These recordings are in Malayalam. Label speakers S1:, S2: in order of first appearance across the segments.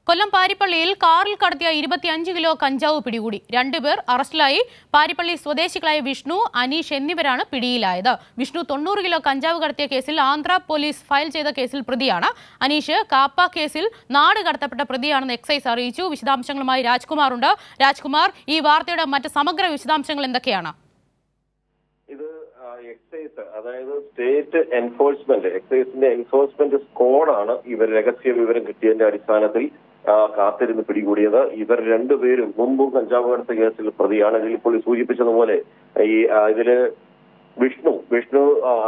S1: കൊല്ലം പാരിപ്പള്ളിയിൽ കാറിൽ കടത്തിയ 25 കിലോ കഞ്ചാവ് പിടികൂടി. 2 പേർ അറസ്റ്റിലായി. പാരിപ്പള്ളി സ്വദേശികളായ വിഷ്ണു, അനീഷ് എന്നിവരാണ് പിടിയിലായത്. വിഷ്ണു 90 കിലോ കഞ്ചാവ് കടത്തിയ കേസിൽ ആന്ധ്ര പോലീസ് ഫയൽ ചെയ്ത കേസിൽ പ്രതിയാണ്. അനീഷ് കാപ്പ കേസിൽ നാട് കടത്തപ്പെട്ട പ്രതിയാണെന്ന് എക്സൈസ് അറിയിച്ചു. വിശദാംശങ്ങളുമായി രാജ്കുമാർ ഉണ്ട്. രാജ്കുമാർ, ഈ വാർത്തയുടെ മറ്റ് സമഗ്ര വിശദാംശങ്ങൾ എന്തൊക്കെയാണ്?
S2: എക്സൈസ്, അതായത് സ്റ്റേറ്റ് എക്സൈസിന്റെ എൻഫോഴ്സ്മെന്റ് സ്ക്വാഡാണ് ഇവർ രഹസ്യ വിവരം കിട്ടിയതിന്റെ അടിസ്ഥാനത്തിൽ കാത്തിരുന്ന് പിടികൂടിയത്. ഇവർ രണ്ടുപേരും മുമ്പും കഞ്ചാവ് കടത്ത കേസിൽ പ്രതിയാണ്. ഇതിൽ ഇപ്പോൾ സൂചിപ്പിച്ചതുപോലെ ഇതില് വിഷ്ണു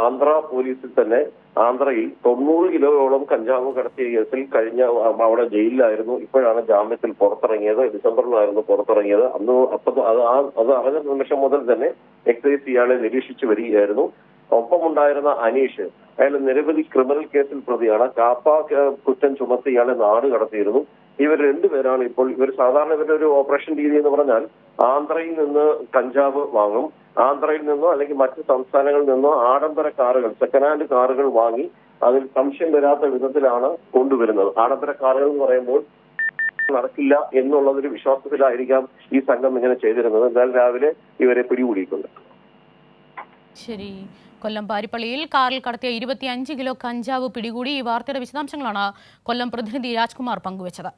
S2: ആന്ധ്ര പോലീസിൽ തന്നെ ആന്ധ്രയിൽ 90 കിലോയോളം കഞ്ചാവ് കടത്തിയ കേസിൽ കഴിഞ്ഞ അവിടെ ജയിലിലായിരുന്നു. ഇപ്പോഴാണ് ജാമ്യത്തിൽ പുറത്തിറങ്ങിയത്. ഡിസംബറിലായിരുന്നു പുറത്തിറങ്ങിയത്. അത് അറിഞ്ഞ നിമിഷം മുതൽ തന്നെ എക്സൈസ് ഇയാളെ നിരീക്ഷിച്ചു വരികയായിരുന്നു. ഒപ്പമുണ്ടായിരുന്ന അനീഷ്, അയാൾ നിരവധി ക്രിമിനൽ കേസിൽ പ്രതിയാണ്. കാപ്പ കുറ്റം ചുമത്തി ഇയാളെ നാട് കടത്തിയിരുന്നു. ഇവർ രണ്ടുപേരാണ് ഇപ്പോൾ സാധാരണ ഇവരുടെ ഒരു ഓപ്പറേഷൻ രീതി എന്ന് പറഞ്ഞാൽ ആന്ധ്രയിൽ നിന്ന് കഞ്ചാവ് വാങ്ങും. ആന്ധ്രയിൽ നിന്നോ അല്ലെങ്കിൽ മറ്റ് സംസ്ഥാനങ്ങളിൽ നിന്നോ ആഡംബര കാറുകൾ, സെക്കൻഡ് ഹാൻഡ് കാറുകൾ വാങ്ങി അതിൽ സംശയം വരാത്ത വിധത്തിലാണ് കൊണ്ടുവരുന്നത്. ആഡംബര കാറുകൾ എന്ന് പറയുമ്പോൾ നടക്കില്ല എന്നുള്ളതൊരു വിശ്വാസത്തിലായിരിക്കാം ഈ സംഘം ഇങ്ങനെ ചെയ്തിരുന്നത്. എന്നാൽ രാവിലെ ഇവരെ പിടികൂടിയിട്ടുണ്ട്.
S1: ശരി. കൊല്ലം പാരിപ്പള്ളിയിൽ കാറിൽ കടത്തിയ 25 കിലോ കഞ്ചാവ് പിടികൂടി. ഈ വാർത്തയുടെ വിശദാംശങ്ങളാണ് കൊല്ലം പ്രതിനിധി രാജ്കുമാർ പങ്കുവച്ചത്.